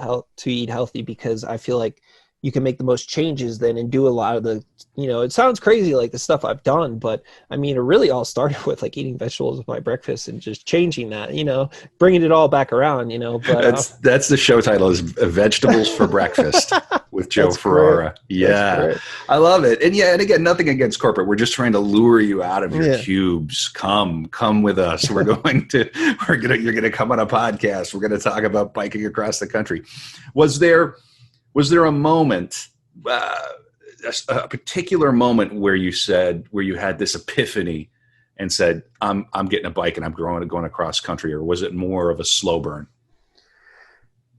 eat healthy, because I feel like you can make the most changes then and do a lot of the, it sounds crazy like the stuff I've done, but I mean, it really all started with like eating vegetables with my breakfast and just changing that, bringing it all back around, but that's the show title is Vegetables for Breakfast with Joe Ferrara. Yeah. I love it. And yeah, and again, nothing against corporate. We're just trying to lure you out of your cubes. Come with us. You're going to come on a podcast. We're going to talk about biking across the country. Was there a moment uh, a particular moment where you had this epiphany and said, I'm getting a bike and I'm going across country, or was it more of a slow burn?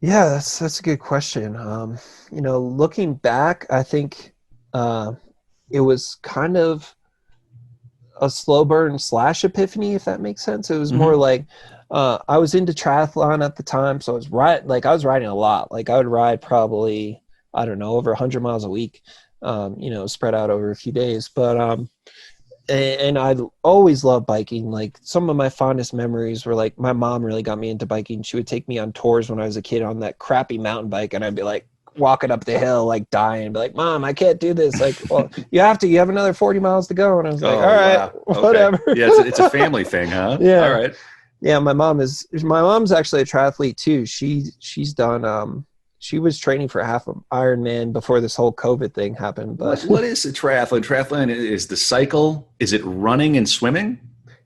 Yeah, that's a good question. Looking back, I think it was kind of a slow burn slash epiphany, if that makes sense. It was more Mm-hmm. like I was into triathlon at the time, so I was riding a lot. Like I would ride probably, I don't know, over 100 miles a week, spread out over a few days. But and I always loved biking. Like some of my fondest memories were like my mom really got me into biking. She would take me on tours when I was a kid on that crappy mountain bike, and I'd be like walking up the hill like dying, be like, "Mom, I can't do this." Like, well, you have to. You have another 40 miles to go, and I was like, "All Oh, right, wow. Okay. whatever." Yeah, it's a family thing, huh? All Yeah, right. yeah. My mom's actually a triathlete too. She's done. She was training for half of Ironman before this whole COVID thing happened, but What is a triathlon? Triathlon is the cycle. Is it running and swimming?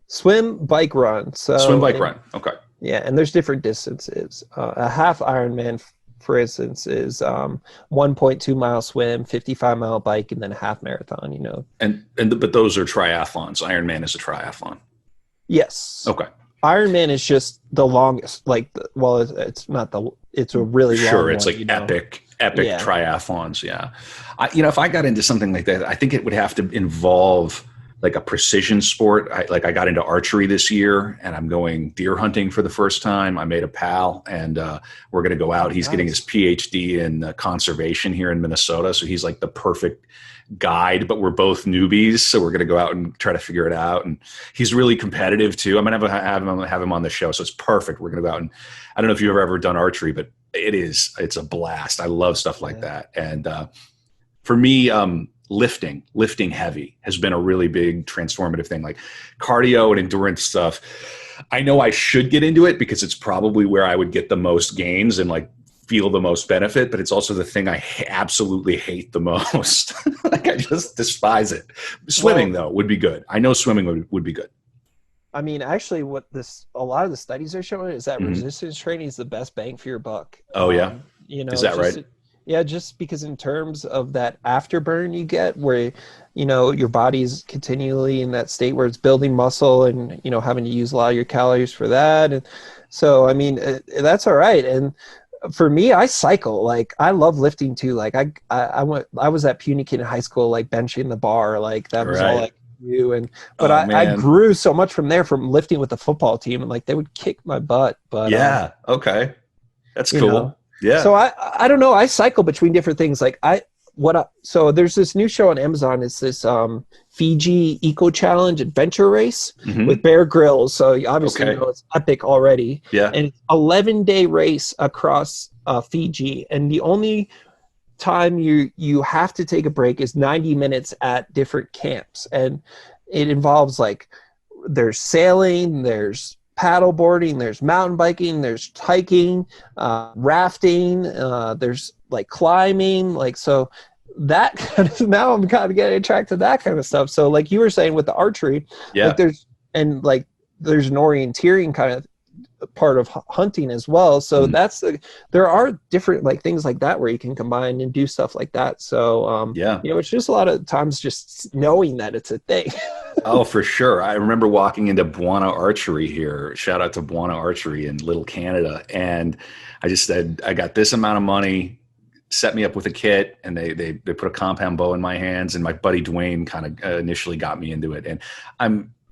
swim, bike, run. Swim, So bike, and run. Okay. yeah, and there's different distances. A half Ironman, for instance, is 1.2 mile swim, 55-mile bike, and then a half marathon. But those are triathlons. Ironman is a triathlon. Yes, Okay. Ironman is just the longest. Like, it's not the. It's a really Sure. long It's one. like epic Yeah. triathlons. Yeah. If I got into something like that, I think it would have to involve like a precision sport. I got into archery this year, and I'm going deer hunting for the first time. I made a pal, and we're going to go out. He's getting his Nice. PhD in conservation here in Minnesota. So he's like the perfect guide, but we're both newbies. So we're going to go out and try to figure it out. And he's really competitive too. I'm going to have him on the show. So it's perfect. We're going to go out, and I don't know if you've ever done archery, but it's a blast. I love stuff like that. And for me, lifting heavy has been a really big transformative thing. Like cardio and endurance stuff, I know I should get into it because it's probably where I would get the most gains and like feel the most benefit, but it's also the thing I absolutely hate the most. Like I just despise it. Swimming though would be good. I know swimming would be good. I mean, actually, a lot of the studies are showing is that Hmm. resistance training is the best bang for your buck. Oh yeah. Is that Just right? yeah, just because in terms of that afterburn you get, where your body's continually in that state where it's building muscle and having to use a lot of your calories for that, and so I mean that's all right. And for me, I cycle. Like I love lifting too. Like I was that puny kid in high school, like benching the bar. Like that was all I Right. could do. And but Oh I man. grew so much from there from lifting with the football team, and like they would kick my butt. But Yeah. Okay. That's you know, cool. Yeah. so I don't know. I cycle between different things. Like so there's this new show on Amazon. It's this Fiji Eco Challenge Adventure Race with Hmm. Bear Grylls. So you obviously Okay. it's epic already. Yeah. And it's 11-day race across Fiji, and the only time you have to take a break is 90 minutes at different camps, and it involves like there's sailing, there's paddle boarding, there's mountain biking, there's hiking, rafting, there's like climbing, like so that kind of now I'm kind of getting attracted to that kind of stuff. So like you were saying with the archery, like Yeah. there's an orienteering kind of part of hunting as well. So Mhm. there are different like things like that where you can combine and do stuff like that. So Yeah. it's just a lot of times just knowing that it's a thing. Oh, for sure. I remember walking into Buona Archery here. Shout out to Buona Archery in Little Canada. And I just said, I got this amount of money, set me up with a kit, and they put a compound bow in my hands. And my buddy Dwayne kind of initially got me into it. And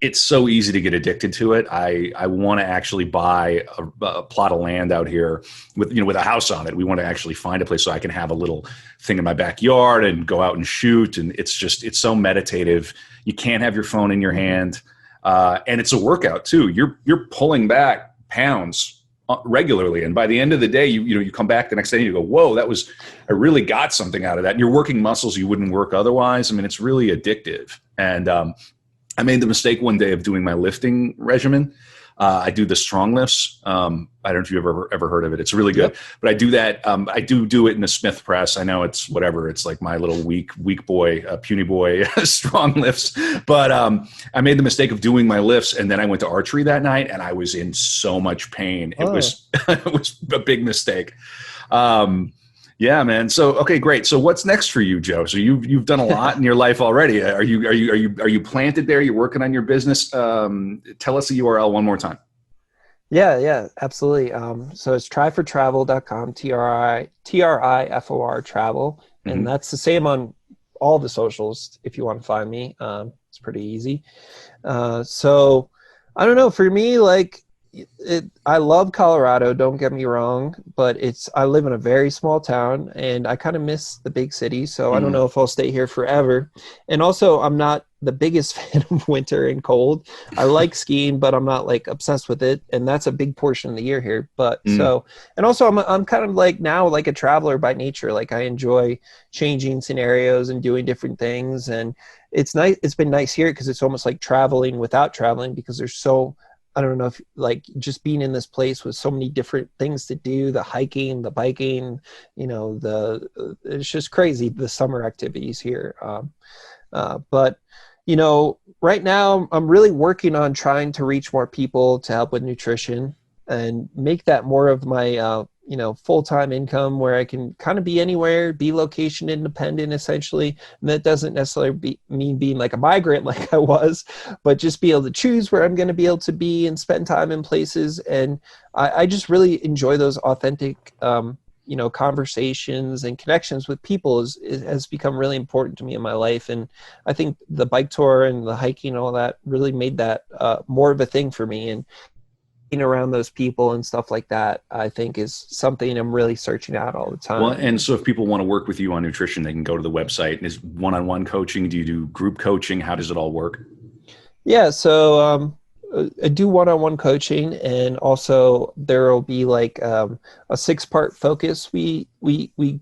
it's so easy to get addicted to it. I want to actually buy a plot of land out here with a house on it. We want to actually find a place so I can have a little thing in my backyard and go out and shoot. And it's so meditative. You can't have your phone in your hand, and it's a workout too. You're pulling back pounds regularly, and by the end of the day, you come back the next day and you go, "Whoa, I really got something out of that." And you're working muscles you wouldn't work otherwise. I mean, it's really addictive. And I made the mistake one day of doing my lifting regimen. I do the strong lifts. I don't know if you've ever heard of it. It's really good. Yep. But I do that. I do it in the Smith press. I know it's whatever. It's like my little weak boy, puny boy strong lifts. But I made the mistake of doing my lifts, and then I went to archery that night, and I was in so much pain. It Oh. was it was a big mistake. Yeah, man. So, okay, great. So what's next for you, Joe? So you've done a lot in your life already. Are you planted there? You're working on your business. Tell us the URL one more time. Yeah, absolutely. So it's tryfortravel.com, TRIFOR travel. And Mm-hmm. that's the same on all the socials if you want to find me. It's pretty easy. So I don't know. For me, like I love Colorado. Don't get me wrong, but I live in a very small town, and I kind of miss the big city. So I don't know if I'll stay here forever. And also, I'm not the biggest fan of winter and cold. I like skiing, but I'm not like obsessed with it, and that's a big portion of the year here. But Mm. so, and also, I'm kind of like now like a traveler by nature. Like I enjoy changing scenarios and doing different things, and it's nice. It's been nice here because it's almost like traveling without traveling because there's so I don't know if like just being in this place with so many different things to do, the hiking, the biking, it's just crazy, the summer activities here. But, right now I'm really working on trying to reach more people to help with nutrition and make that more of my, full-time income where I can kind of be anywhere, be location independent essentially. And that doesn't necessarily mean being like a migrant like I was, but just be able to choose where I'm going to be able to be and spend time in places. And I just really enjoy those authentic, conversations and connections with people has become really important to me in my life. And I think the bike tour and the hiking and all that really made that more of a thing for me. And being around those people and stuff like that, I think is something I'm really searching out all the Well, time. and so if people want to work with you on nutrition, they can go to the website. And is one-on-one coaching? Do you do group coaching? How does it all work? Yeah, so I do one-on-one coaching, and also there will be like a six-part focus we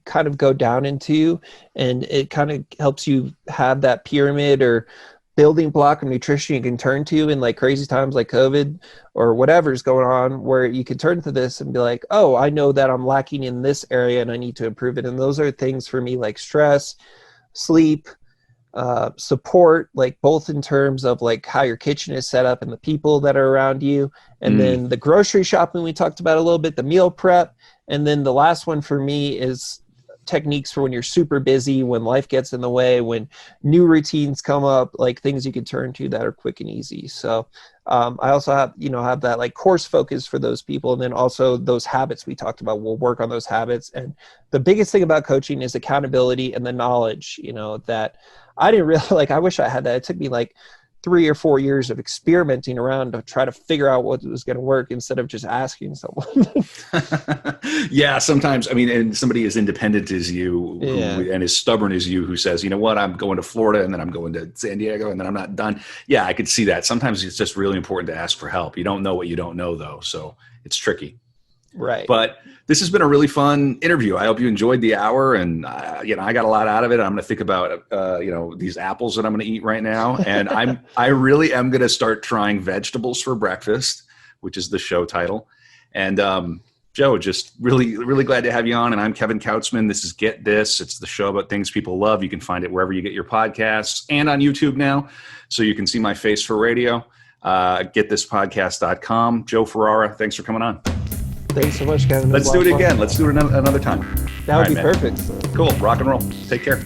kind of go down into, and it kind of helps you have that pyramid or building block of nutrition you can turn to in like crazy times like COVID or whatever's going on, where you can turn to this and be like, oh, I know that I'm lacking in this area and I need to improve it. And those are things for me like stress, sleep, support, like both in terms of like how your kitchen is set up and the people that are around you, and Mm. then the grocery shopping we talked about a little bit, the meal prep, and then the last one for me is techniques for when you're super busy, when life gets in the way, when new routines come up, like things you can turn to that are quick and easy. So I also have that like course focus for those people, and then also those habits we talked about, we'll work on those habits. And the biggest thing about coaching is accountability and the knowledge, that I didn't really like. I wish I had that. It took me like 3 or 4 years of experimenting around to try to figure out what was going to work instead of just asking someone. Yeah, sometimes, I mean, and somebody as independent as you Yeah, and as stubborn as you who says, you know what, I'm going to Florida and then I'm going to San Diego and then I'm not done. Yeah, I could see that. Sometimes it's just really important to ask for help. You don't know what you don't know, though. So it's tricky. right. But this has been a really fun interview. I hope you enjoyed the hour, and I got a lot out of it. I'm going to think about these apples that I'm going to eat right now, and I really am going to start trying vegetables for breakfast, which is the show title. And Joe, just really really glad to have you on. And I'm Kevin Kautzman. This is Get This. It's the show about things people love. You can find it wherever you get your podcasts and on YouTube now, so you can see my face for radio. GetThisPodcast.com. Joe Ferrara, thanks for coming on. Thanks so much, Kevin. Let's do it again. Let's do it another time. That would be perfect. Cool. Rock and roll. Take care.